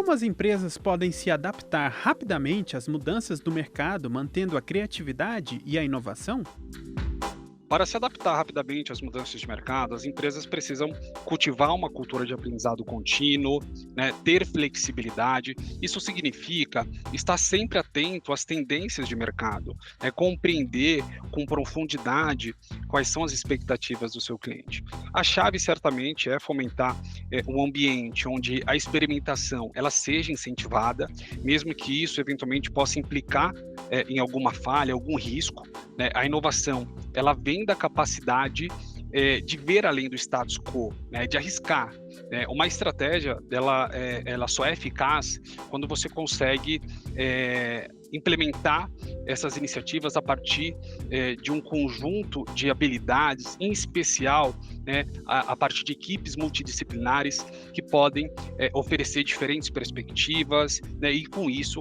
Como as empresas podem se adaptar rapidamente às mudanças do mercado, mantendo a criatividade e a inovação? Para se adaptar rapidamente às mudanças de mercado, as empresas precisam cultivar uma cultura de aprendizado contínuo, né, ter flexibilidade. Isso significa estar sempre atento às tendências de mercado, compreender com profundidade quais são as expectativas do seu cliente. A chave certamente é fomentar um ambiente onde a experimentação ela seja incentivada, mesmo que isso eventualmente possa implicar em alguma falha, algum risco, né? A inovação ela vem da capacidade de ver além do status quo, né, de arriscar. Uma estratégia ela só é eficaz quando você consegue implementar essas iniciativas a partir de um conjunto de habilidades, em especial, né, a partir de equipes multidisciplinares que podem oferecer diferentes perspectivas, né, e com isso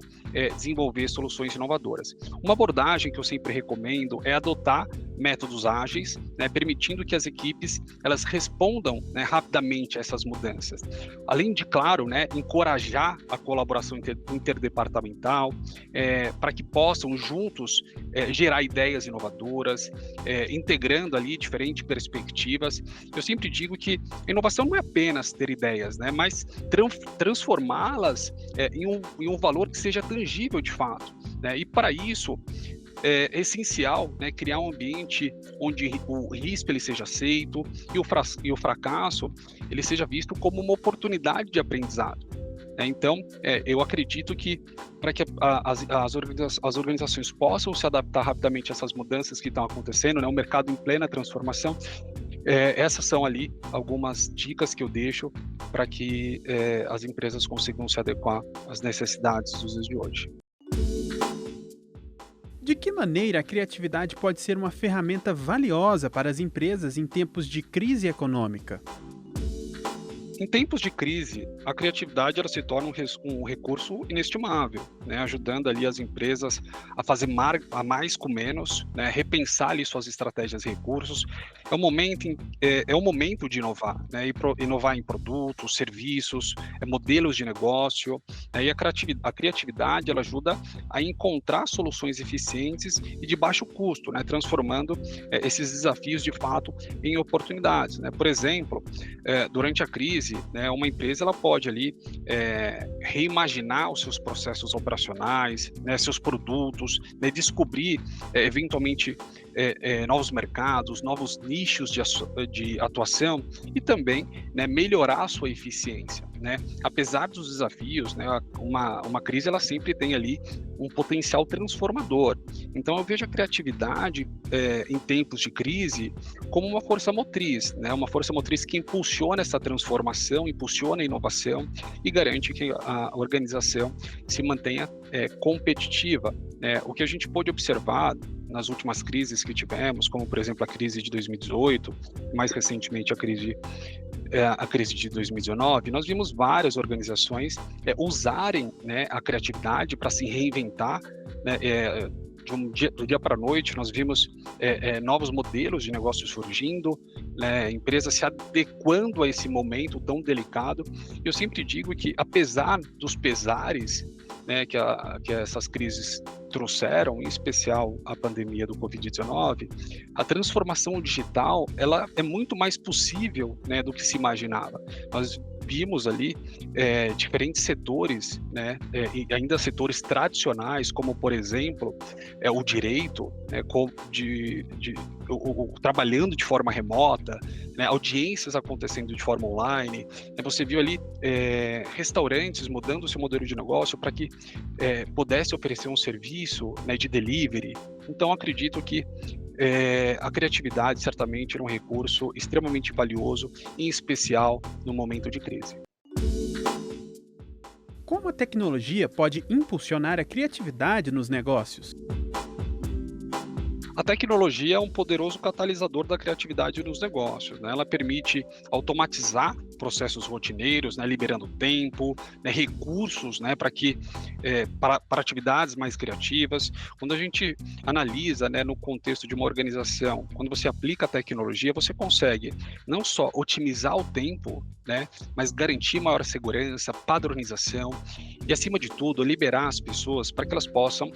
desenvolver soluções inovadoras. Uma abordagem que eu sempre recomendo é adotar métodos ágeis, né, permitindo que as equipes elas respondam, né, rapidamente a essas mudanças. Além de, claro, né, encorajar a colaboração interdepartamental, para que possam juntos gerar ideias inovadoras, integrando ali diferentes perspectivas. Eu sempre digo que inovação não é apenas ter ideias, né, mas transformá-las em um valor que seja tangível de fato, né? E para isso é essencial, né, criar um ambiente onde o risco ele seja aceito e o fracasso ele seja visto como uma oportunidade de aprendizado. Então, eu acredito que para que as organizações possam se adaptar rapidamente a essas mudanças que estão acontecendo, né, um mercado em plena transformação, essas são ali algumas dicas que eu deixo para que as empresas consigam se adequar às necessidades dos dias de hoje. De que maneira a criatividade pode ser uma ferramenta valiosa para as empresas em tempos de crise econômica? Em tempos de crise, a criatividade ela se torna um recurso inestimável, né, ajudando ali as empresas a fazer a mais com menos, né, repensar ali suas estratégias e recursos. É o momento de inovar, né, inovar em produtos, serviços, modelos de negócio, né, e a criatividade ela ajuda a encontrar soluções eficientes e de baixo custo, né, transformando esses desafios de fato em oportunidades, né. Por exemplo, durante a crise, né, uma empresa ela pode ali reimaginar os seus processos operacionais, né, seus produtos, né, descobrir eventualmente novos mercados, novos nichos de atuação e também, né, melhorar a sua eficiência, né? Apesar dos desafios, né, uma crise ela sempre tem ali um potencial transformador. Então eu vejo a criatividade em tempos de crise como uma força motriz, né? Uma força motriz que impulsiona essa transformação, impulsiona a inovação e garante que a organização se mantenha competitiva. O que a gente pôde observar nas últimas crises que tivemos, como por exemplo a crise de 2018, mais recentemente a crise de 2019, nós vimos várias organizações usarem, né, a criatividade para se reinventar, né, do dia para a noite, nós vimos novos modelos de negócios surgindo, né, empresas se adequando a esse momento tão delicado. Eu sempre digo que, apesar dos pesares, né, que essas crises trouxeram, em especial a pandemia do Covid-19, a transformação digital ela é muito mais possível, né, do que se imaginava. Nós vimos ali diferentes setores, né, e ainda setores tradicionais, como por exemplo o direito, né, trabalhando de forma remota, né, audiências acontecendo de forma online, né, você viu ali restaurantes mudando o seu modelo de negócio para que pudesse oferecer um serviço, né, de delivery. Então acredito que a criatividade certamente é um recurso extremamente valioso, em especial no momento de crise. Como a tecnologia pode impulsionar a criatividade nos negócios? A tecnologia é um poderoso catalisador da criatividade nos negócios, né? Ela permite automatizar processos rotineiros, né, liberando tempo, né, recursos, né, para atividades mais criativas. Quando a gente analisa, né, no contexto de uma organização, quando você aplica a tecnologia, você consegue não só otimizar o tempo, né? Mas garantir maior segurança, padronização e, acima de tudo, liberar as pessoas para que elas possam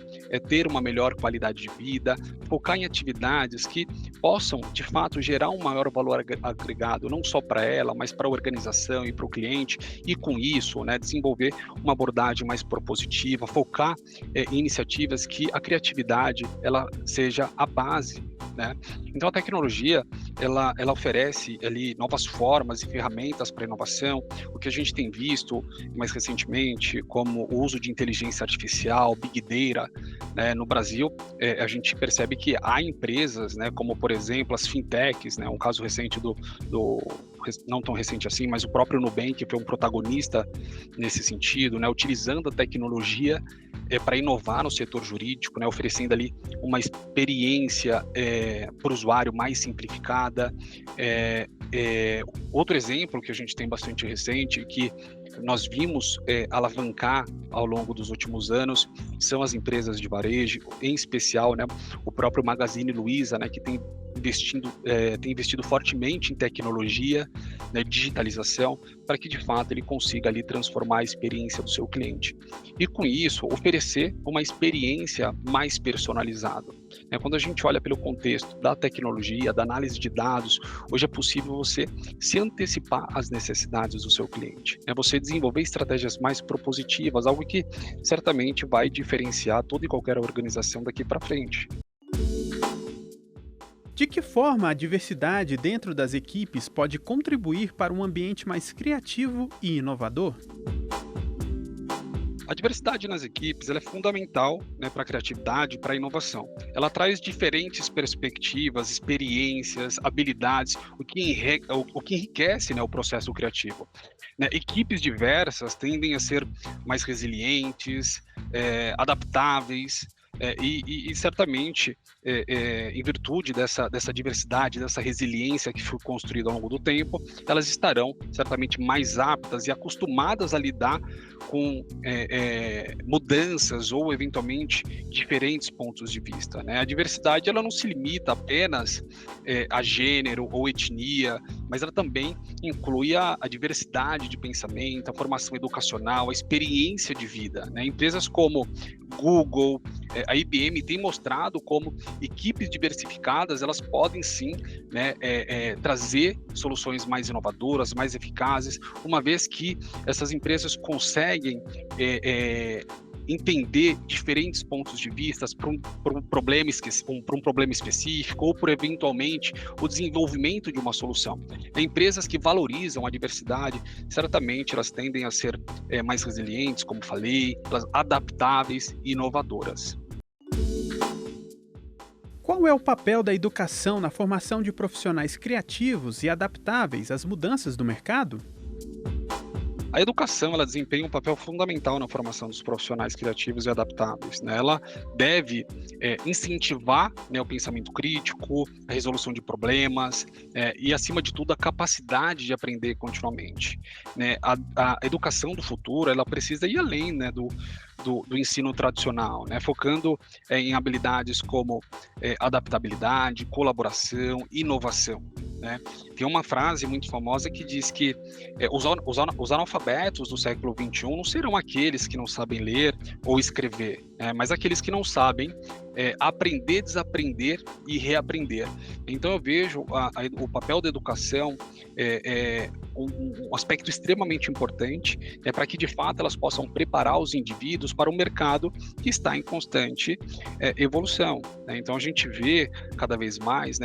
ter uma melhor qualidade de vida, focar em atividades que possam, de fato, gerar um maior valor agregado, não só para ela, mas para a organização e para o cliente, e com isso, né, desenvolver uma abordagem mais propositiva, focar em iniciativas que a criatividade ela seja a base, né? Então a tecnologia ela oferece ali novas formas e ferramentas para inovação. O que a gente tem visto mais recentemente, como o uso de inteligência artificial, Big Data, né, no Brasil, a gente percebe que há empresas, né, como por exemplo as fintechs, né, um caso recente não tão recente assim, mas o próprio Nubank foi um protagonista nesse sentido, né, utilizando a tecnologia para inovar no setor jurídico, né, oferecendo ali uma experiência para o usuário mais simplificada. Outro exemplo que a gente tem bastante recente, que nós vimos alavancar ao longo dos últimos anos, são as empresas de varejo, em especial, né, o próprio Magazine Luiza, né, que tem investido fortemente em tecnologia, né, digitalização, para que de fato ele consiga ali transformar a experiência do seu cliente. E com isso, oferecer uma experiência mais personalizada. Quando a gente olha pelo contexto da tecnologia, da análise de dados, hoje é possível você se antecipar às necessidades do seu cliente. Você desenvolver estratégias mais propositivas, algo que certamente vai diferenciar toda e qualquer organização daqui para frente. De que forma a diversidade dentro das equipes pode contribuir para um ambiente mais criativo e inovador? A diversidade nas equipes ela é fundamental, né, para a criatividade, para a inovação. Ela traz diferentes perspectivas, experiências, habilidades, o que enriquece, né, o processo criativo. Equipes diversas tendem a ser mais resilientes, adaptáveis, e certamente, em virtude dessa diversidade, dessa resiliência que foi construída ao longo do tempo, elas estarão certamente mais aptas e acostumadas a lidar com mudanças ou, eventualmente, diferentes pontos de vista. A diversidade ela não se limita apenas a gênero ou etnia, mas ela também inclui a diversidade de pensamento, a formação educacional, a experiência de vida. Empresas como Google, a IBM têm mostrado como equipes diversificadas elas podem sim, né, trazer soluções mais inovadoras, mais eficazes, uma vez que essas empresas conseguem entender diferentes pontos de vista para um problema específico ou por eventualmente o desenvolvimento de uma solução. Empresas que valorizam a diversidade, certamente elas tendem a ser mais resilientes, como falei, adaptáveis e inovadoras. Qual é o papel da educação na formação de profissionais criativos e adaptáveis às mudanças do mercado? A educação ela desempenha um papel fundamental na formação dos profissionais criativos e adaptáveis. Ela deve incentivar, né, o pensamento crítico, a resolução de problemas e, acima de tudo, a capacidade de aprender continuamente. A educação do futuro ela precisa ir além, né, do ensino tradicional, focando em habilidades como adaptabilidade, colaboração, inovação. Tem uma frase muito famosa que diz que os analfabetos do século XXI não serão aqueles que não sabem ler ou escrever, mas aqueles que não sabem aprender, desaprender e reaprender. Então eu vejo o papel da educação um aspecto extremamente importante para que de fato elas possam preparar os indivíduos para um mercado que está em constante evolução. Então a gente vê cada vez mais,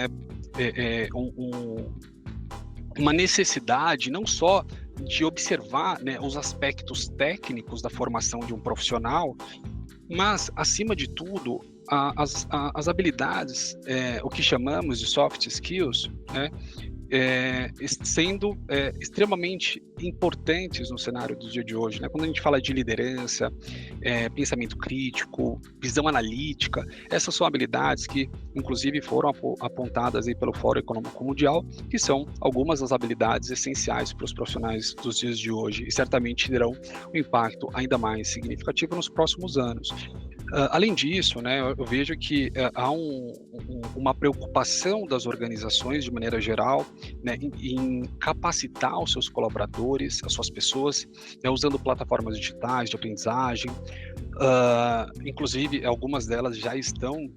uma necessidade não só de observar, os aspectos técnicos da formação de um profissional, mas, acima de tudo, as habilidades, o que chamamos de soft skills, sendo extremamente importantes no cenário do dia de hoje. Quando a gente fala de liderança, pensamento crítico, visão analítica, essas são habilidades que, inclusive, foram apontadas aí pelo Fórum Econômico Mundial, que são algumas das habilidades essenciais para os profissionais dos dias de hoje e certamente terão um impacto ainda mais significativo nos próximos anos. Além disso, eu vejo que há um uma preocupação das organizações de maneira geral, né, em capacitar os seus colaboradores, as suas pessoas, né, usando plataformas digitais de aprendizagem. Inclusive, algumas delas já estão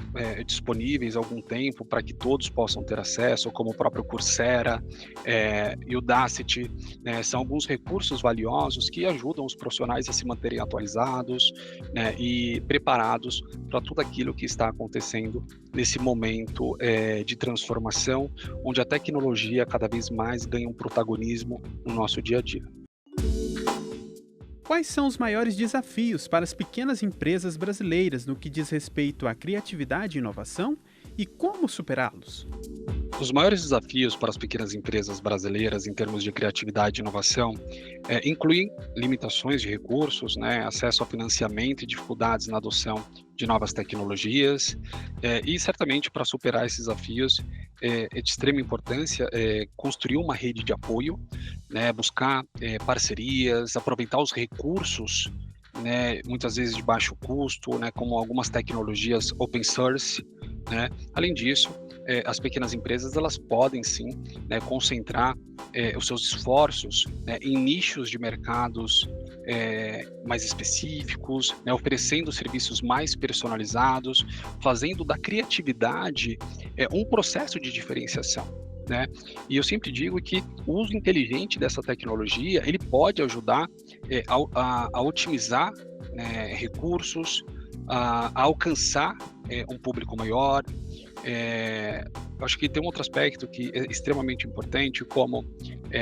disponíveis há algum tempo para que todos possam ter acesso, como o próprio Coursera e o Udacity, né, são alguns recursos valiosos que ajudam os profissionais a se manterem atualizados, né, e preparados para tudo aquilo que está acontecendo nesse momento de transformação, onde a tecnologia cada vez mais ganha um protagonismo no nosso dia a dia. Quais são os maiores desafios para as pequenas empresas brasileiras no que diz respeito à criatividade e inovação e como superá-los? Os maiores desafios para as pequenas empresas brasileiras em termos de criatividade e inovação incluem limitações de recursos, né, acesso a financiamento e dificuldades na adoção de novas tecnologias, e certamente para superar esses desafios é de extrema importância construir uma rede de apoio, né, buscar parcerias, aproveitar os recursos, né, muitas vezes de baixo custo, né, como algumas tecnologias open source, né. Além disso, as pequenas empresas elas podem sim, né, concentrar os seus esforços, né, em nichos de mercados mais específicos, né, oferecendo serviços mais personalizados, fazendo da criatividade um processo de diferenciação, né? E eu sempre digo que o uso inteligente dessa tecnologia ele pode ajudar a otimizar, né, recursos, a alcançar um público maior. Acho que tem um outro aspecto que é extremamente importante, como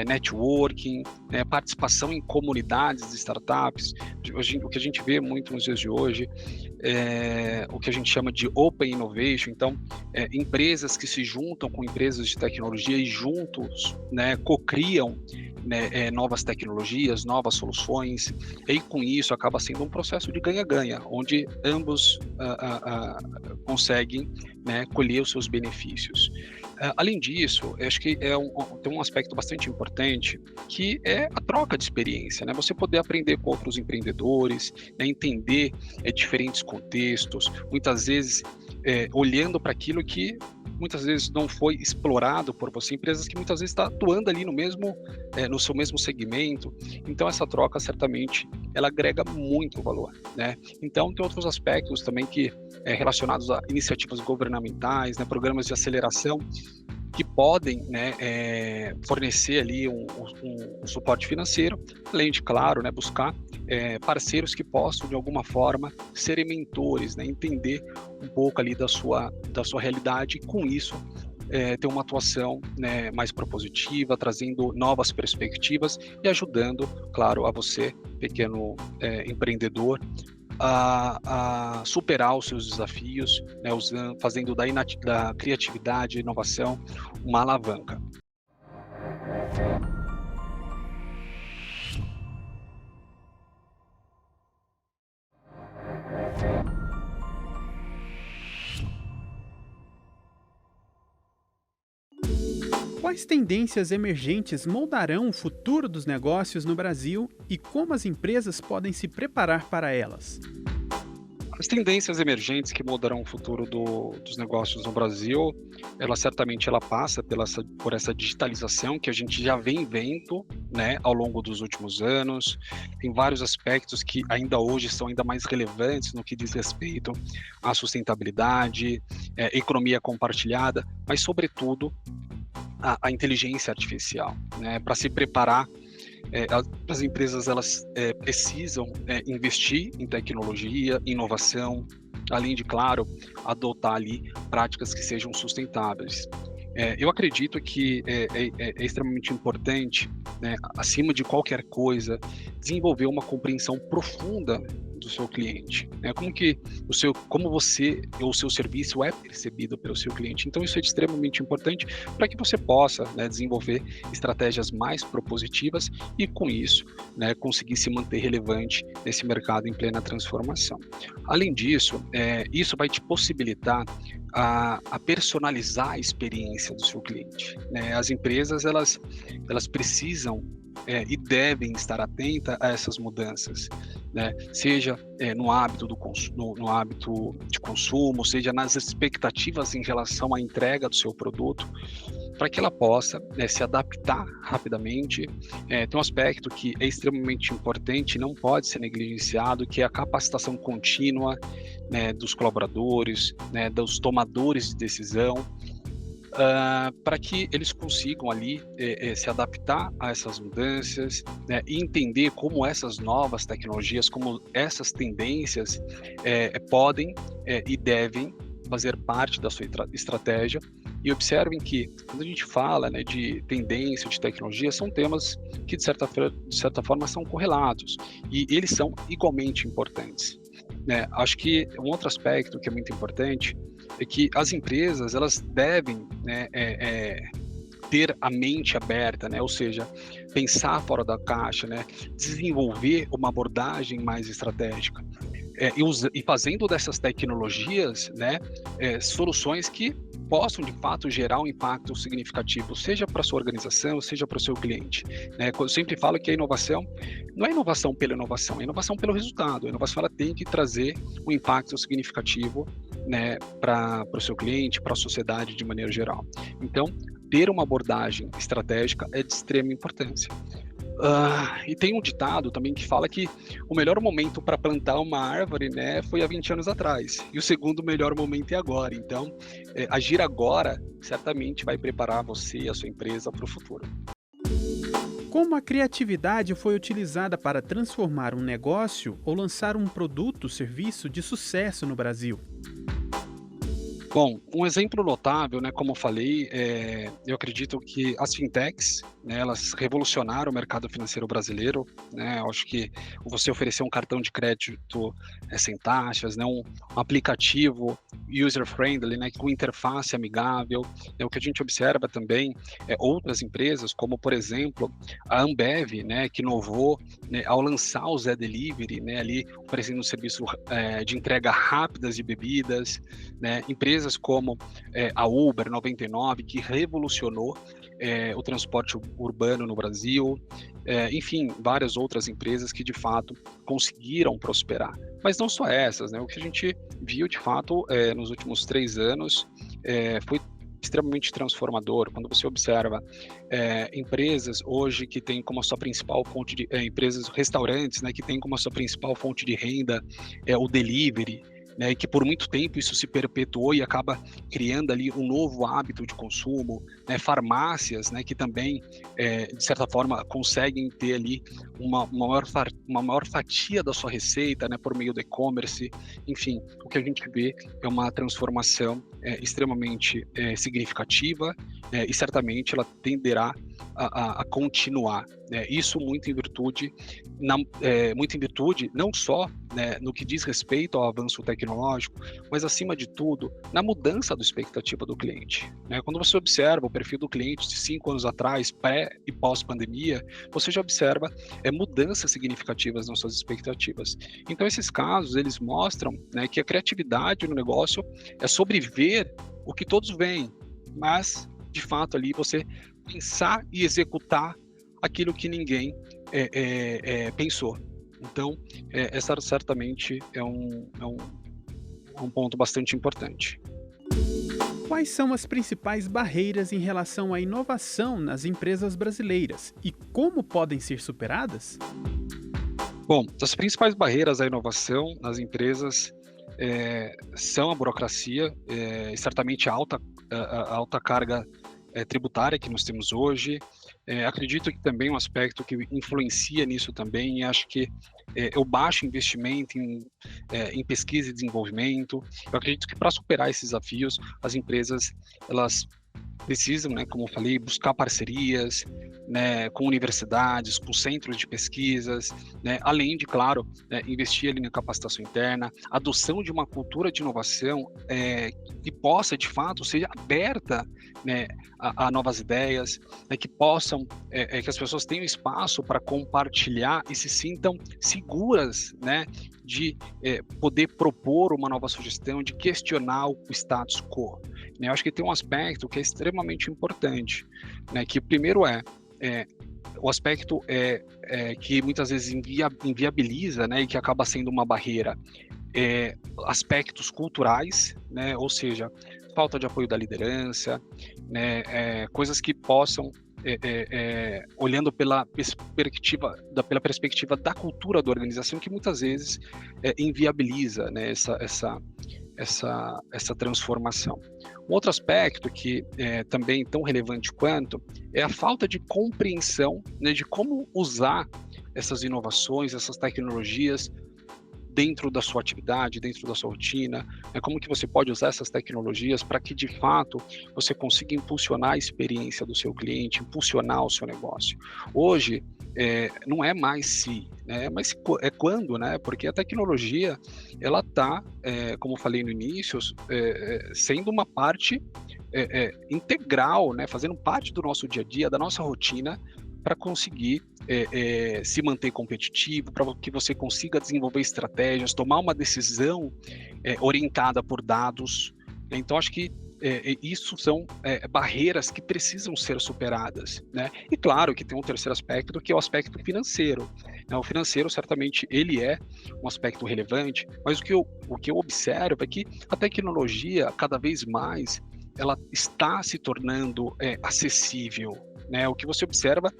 networking, participação em comunidades de startups. O que a gente vê muito nos dias de hoje é o que a gente chama de Open Innovation. Então, empresas que se juntam com empresas de tecnologia e juntos, né, co-criam, né, novas tecnologias, novas soluções, e com isso acaba sendo um processo de ganha-ganha, onde ambos conseguem, né, colher os seus benefícios. Além disso, acho que tem um aspecto bastante importante, que é a troca de experiência, né? Você poder aprender com outros empreendedores, né, entender diferentes contextos, muitas vezes olhando para aquilo que muitas vezes não foi explorado por você, empresas que muitas vezes estão atuando ali no seu mesmo segmento. Então essa troca certamente ela agrega muito valor, né? Então tem outros aspectos também que relacionados a iniciativas governamentais, né, programas de aceleração que podem, né, fornecer ali um suporte financeiro, além de, claro, né, buscar parceiros que possam, de alguma forma, serem mentores, né, entender um pouco ali da sua realidade e, com isso, ter uma atuação, né, mais propositiva, trazendo novas perspectivas e ajudando, claro, a você, pequeno empreendedor, a superar os seus desafios, né, fazendo da criatividade e inovação uma alavanca. Quais tendências emergentes moldarão o futuro dos negócios no Brasil e como as empresas podem se preparar para elas? As tendências emergentes que moldarão o futuro dos negócios no Brasil, ela passa por essa digitalização que a gente já vem vendo, né, ao longo dos últimos anos. Tem vários aspectos que ainda hoje são ainda mais relevantes no que diz respeito à sustentabilidade, economia compartilhada, mas sobretudo a inteligência artificial, né, para se preparar. As empresas elas precisam investir em tecnologia, inovação, além de, claro, adotar ali práticas que sejam sustentáveis. Eu acredito que é extremamente importante, né, acima de qualquer coisa, desenvolver uma compreensão profunda do seu cliente, né? Como você ou o seu serviço é percebido pelo seu cliente. Então isso é extremamente importante para que você possa, né, desenvolver estratégias mais propositivas e com isso, né, conseguir se manter relevante nesse mercado em plena transformação. Além disso, isso vai te possibilitar a personalizar a experiência do seu cliente, né? As empresas elas precisam e devem estar atentas a essas mudanças, né? Seja no hábito no hábito de consumo, seja nas expectativas em relação à entrega do seu produto, para que ela possa, né, se adaptar rapidamente. Tem um aspecto que é extremamente importante, não pode ser negligenciado, que é a capacitação contínua, né, dos colaboradores, né, dos tomadores de decisão, para que eles consigam ali se adaptar a essas mudanças, né, e entender como essas novas tecnologias, como essas tendências podem e devem fazer parte da sua estratégia. E observem que, quando a gente fala, né, de tendência, de tecnologia, são temas que, de certa forma, são correlatos, e eles são igualmente importantes, né? Acho que um outro aspecto que é muito importante é que as empresas, elas devem, né, ter a mente aberta, né? Ou seja, pensar fora da caixa, né? Desenvolver uma abordagem mais estratégica. E fazendo dessas tecnologias, né, soluções que possam de fato gerar um impacto significativo, seja para a sua organização, seja para o seu cliente, né? Eu sempre falo que a inovação não é inovação pela inovação, é inovação pelo resultado. A inovação, ela tem que trazer um impacto significativo, né, para o seu cliente, para a sociedade de maneira geral. Então, ter uma abordagem estratégica é de extrema importância. E tem um ditado também que fala que o melhor momento para plantar uma árvore, né, foi há 20 anos atrás, e o segundo melhor momento é agora. Então, agir agora certamente vai preparar você e a sua empresa para o futuro. Como a criatividade foi utilizada para transformar um negócio ou lançar um produto, serviço de sucesso no Brasil? Bom, um exemplo notável, né, como eu falei, eu acredito que as fintechs, né, elas revolucionaram o mercado financeiro brasileiro, né? Eu acho que você oferecer um cartão de crédito sem taxas, né, um aplicativo user-friendly, né, com interface amigável, o que a gente observa também outras empresas, como por exemplo a Ambev, né, que inovou, né, ao lançar o Zé Delivery, né, ali oferecendo um serviço de entrega rápidas de bebidas, né, empresas como a Uber 99, que revolucionou o transporte urbano no Brasil, enfim, várias outras empresas que de fato conseguiram prosperar. Mas não só essas, né? O que a gente viu de fato nos últimos 3 anos foi extremamente transformador. Quando você observa empresas hoje que têm como a sua principal fonte de empresas, restaurantes, né, que têm como a sua principal fonte de renda o delivery, né, e que por muito tempo isso se perpetuou e acaba criando ali um novo hábito de consumo, né, farmácias, né, que também, de certa forma, conseguem ter ali uma maior fatia da sua receita, né, por meio do e-commerce. Enfim, o que a gente vê é uma transformação extremamente significativa, e certamente ela tenderá a continuar, né? Isso muito em virtude, não só, né, no que diz respeito ao avanço tecnológico, mas acima de tudo na mudança da expectativa do cliente, né? Quando você observa o perfil do cliente de 5 anos atrás, pré e pós-pandemia, você já observa mudanças significativas nas suas expectativas. Então esses casos, eles mostram, né, que a criatividade no negócio é sobre ver o que todos veem, mas de fato ali você pensar e executar aquilo que ninguém pensou. Então, essa certamente é um ponto bastante importante. Quais são as principais barreiras em relação à inovação nas empresas brasileiras e como podem ser superadas? Bom, as principais barreiras à inovação nas empresas são a burocracia, e certamente a alta carga tributária que nós temos hoje. Acredito que também um aspecto que influencia nisso também, e acho que o baixo investimento em pesquisa e desenvolvimento. Eu acredito que para superar esses desafios, as empresas elas precisam, né, como eu falei, buscar parcerias, né, com universidades, com centros de pesquisas, né, além de, claro, investir ali na capacitação interna, adoção de uma cultura de inovação que possa, de fato, ser aberta, né, a novas ideias, né, que possam, que as pessoas tenham espaço para compartilhar e se sintam seguras, né, de poder propor uma nova sugestão, de questionar o status quo. Eu acho que tem um aspecto que é extremamente importante, né, que o primeiro o aspecto que muitas vezes inviabiliza, né, e que acaba sendo uma barreira, aspectos culturais, né, ou seja, falta de apoio da liderança, né, coisas que possam, olhando pela perspectiva da cultura da organização, que muitas vezes inviabiliza, né, essa transformação. Um outro aspecto que é também tão relevante quanto é a falta de compreensão, né, de como usar essas inovações, essas tecnologias dentro da sua atividade, dentro da sua rotina, né, como que você pode usar essas tecnologias para que, de fato, você consiga impulsionar a experiência do seu cliente, impulsionar o seu negócio. Hoje, não é mais se, né, mas é quando, né, porque a tecnologia, ela está, como eu falei no início, sendo uma parte integral, né, fazendo parte do nosso dia a dia, da nossa rotina, para conseguir se manter competitivo, para que você consiga desenvolver estratégias, tomar uma decisão orientada por dados. Então, acho que isso são barreiras que precisam ser superadas, né? E claro que tem um terceiro aspecto, que é o aspecto financeiro. O financeiro, certamente, ele é um aspecto relevante, mas o que eu observo é que a tecnologia, cada vez mais, ela está se tornando acessível, né? O que você observa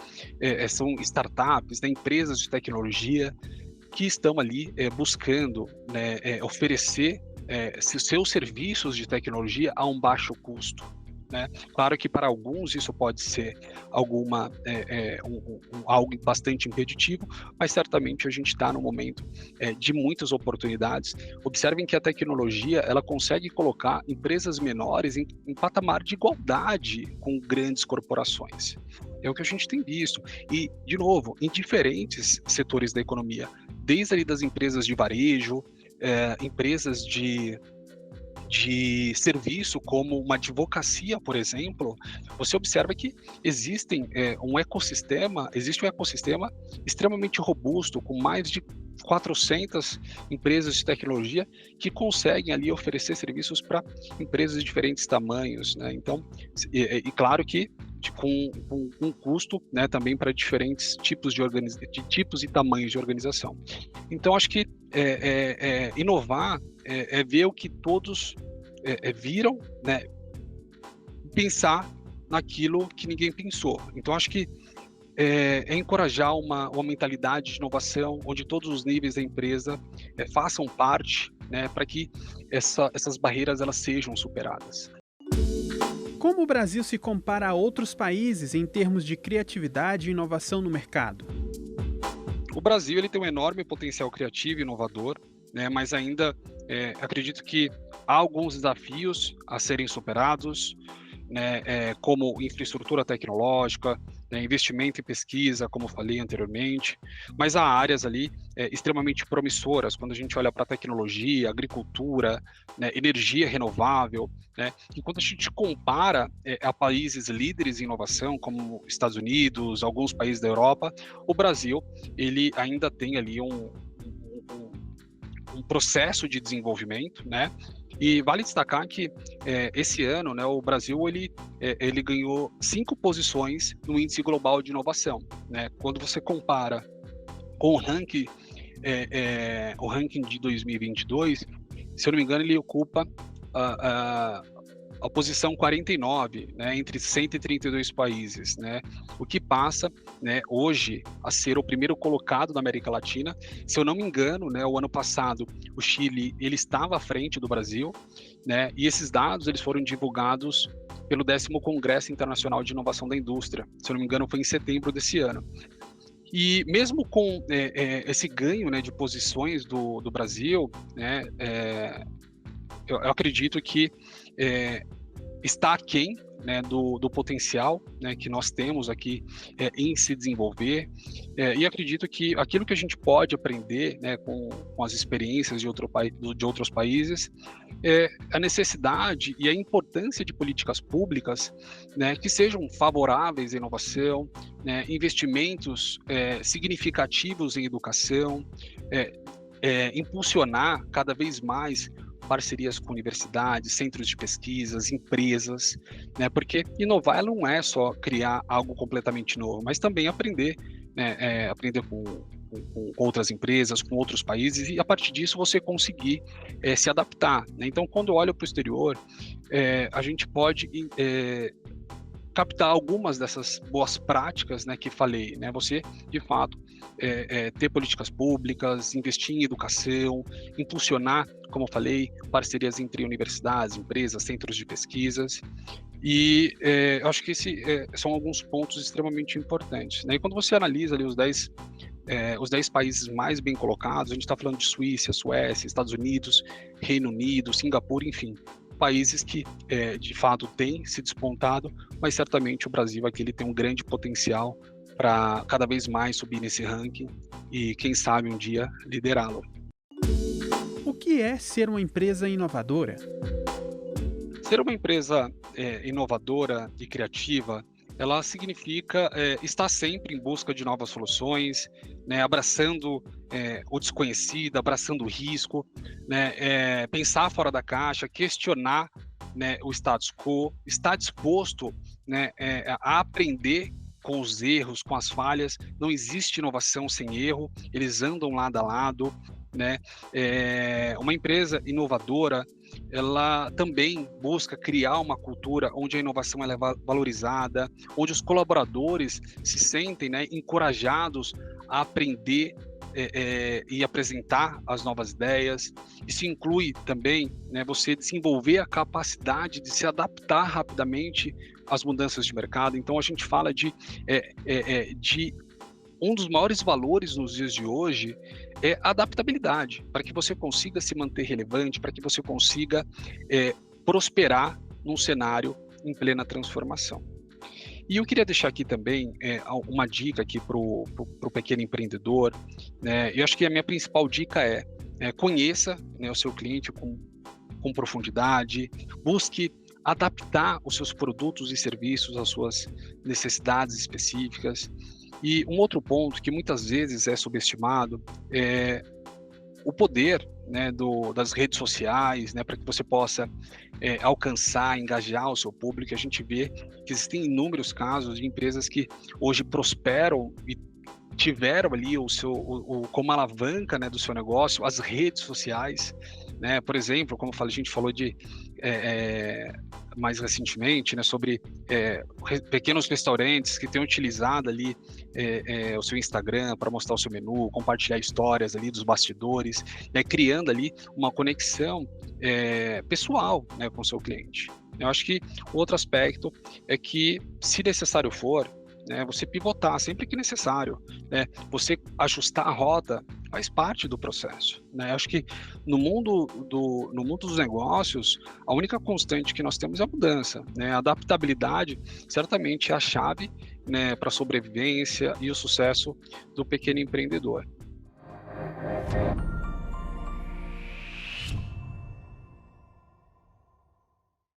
são startups, né, empresas de tecnologia que estão ali buscando, né, oferecer seus serviços de tecnologia a um baixo custo, né? Claro que para alguns isso pode ser algo bastante impeditivo, mas certamente a gente está no momento de muitas oportunidades. Observem que a tecnologia, ela consegue colocar empresas menores em patamar de igualdade com grandes corporações. É o que a gente tem visto. E, de novo, em diferentes setores da economia, desde ali das empresas de varejo, empresas de serviço, como uma advocacia, por exemplo, você observa que existe um ecossistema extremamente robusto, com mais de 400 empresas de tecnologia que conseguem ali oferecer serviços para empresas de diferentes tamanhos, né? Então, e claro que com um custo, né, também para diferentes tipos tipos e tamanhos de organização. Então, acho que inovar é ver o que todos viram, né, pensar naquilo que ninguém pensou. Então, acho que encorajar uma mentalidade de inovação, onde todos os níveis da empresa façam parte, né, para que essas barreiras elas sejam superadas. Como o Brasil se compara a outros países em termos de criatividade e inovação no mercado? O Brasil ele tem um enorme potencial criativo e inovador, né, mas ainda acredito que há alguns desafios a serem superados, né, como infraestrutura tecnológica, né, investimento em pesquisa, como falei anteriormente, mas há áreas ali extremamente promissoras quando a gente olha para a tecnologia, agricultura, né, energia renovável, né, e quando a gente compara a países líderes em inovação, como Estados Unidos, alguns países da Europa, o Brasil ele ainda tem ali um processo de desenvolvimento, né? E vale destacar que esse ano, né, o Brasil ele ganhou 5 posições no índice global de inovação, né? Quando você compara com o ranking de 2022, se eu não me engano, ele ocupa a posição 49, né, entre 132 países, né, o que passa, né, hoje a ser o primeiro colocado da América Latina. Se eu não me engano, né, o ano passado o Chile ele estava à frente do Brasil, né, e esses dados eles foram divulgados pelo 10º Congresso Internacional de Inovação da Indústria. Se eu não me engano, foi em setembro desse ano. E mesmo com esse ganho, né, de posições do Brasil, né, eu acredito que está aquém, né, do potencial, né, que nós temos aqui em se desenvolver, e acredito que aquilo que a gente pode aprender, né, com as experiências de outros países é a necessidade e a importância de políticas públicas, né, que sejam favoráveis à inovação, né, investimentos significativos em educação, impulsionar cada vez mais parcerias com universidades, centros de pesquisas, empresas, né? Porque inovar ela não é só criar algo completamente novo, mas também aprender, né? Aprender com outras empresas, com outros países, e a partir disso você conseguir se adaptar, né? Então, quando eu olho para o exterior, a gente pode captar algumas dessas boas práticas, né, que falei, né? Você, de fato, ter políticas públicas, investir em educação, impulsionar, como eu falei, parcerias entre universidades, empresas, centros de pesquisas. E eu acho que esses são alguns pontos extremamente importantes, né? E quando você analisa ali os 10 países mais bem colocados, a gente está falando de Suécia, Estados Unidos, Reino Unido, Singapura, enfim, países que de fato têm se despontado, mas certamente o Brasil aqui ele tem um grande potencial para cada vez mais subir nesse ranking e quem sabe um dia liderá-lo. O que é ser uma empresa inovadora? Ser uma empresa inovadora e criativa, ela significa estar sempre em busca de novas soluções, né, abraçando o desconhecido, abraçando o risco, né, pensar fora da caixa, questionar, né, o status quo, estar disposto, né, a aprender com os erros, com as falhas. Não existe inovação sem erro, eles andam lado a lado, né? Uma empresa inovadora, ela também busca criar uma cultura onde a inovação ela é valorizada, onde os colaboradores se sentem, né, encorajados a aprender e apresentar as novas ideias. Isso inclui também, né, você desenvolver a capacidade de se adaptar rapidamente às mudanças de mercado. Então a gente fala de um dos maiores valores nos dias de hoje é a adaptabilidade, para que você consiga se manter relevante, para que você consiga prosperar num cenário em plena transformação. E eu queria deixar aqui também uma dica aqui para o pequeno empreendedor, né? Eu acho que a minha principal dica conheça, né, o seu cliente com profundidade, busque adaptar os seus produtos e serviços às suas necessidades específicas. E um outro ponto que muitas vezes é subestimado é o poder, né, das redes sociais, né, para que você possa alcançar, engajar o seu público. A gente vê que existem inúmeros casos de empresas que hoje prosperam e tiveram ali como alavanca, né, do seu negócio as redes sociais, né? Por exemplo, como eu falei, a gente falou de mais recentemente, né, sobre pequenos restaurantes que têm utilizado ali o seu Instagram para mostrar o seu menu, compartilhar histórias ali dos bastidores, né, criando ali uma conexão pessoal, né, com o seu cliente. Eu acho que outro aspecto é que, se necessário for, né, você pivotar sempre que necessário, né, você ajustar a rota faz parte do processo, né? Acho que no mundo dos negócios, a única constante que nós temos é a mudança, né? A adaptabilidade certamente é a chave, né, para a sobrevivência e o sucesso do pequeno empreendedor.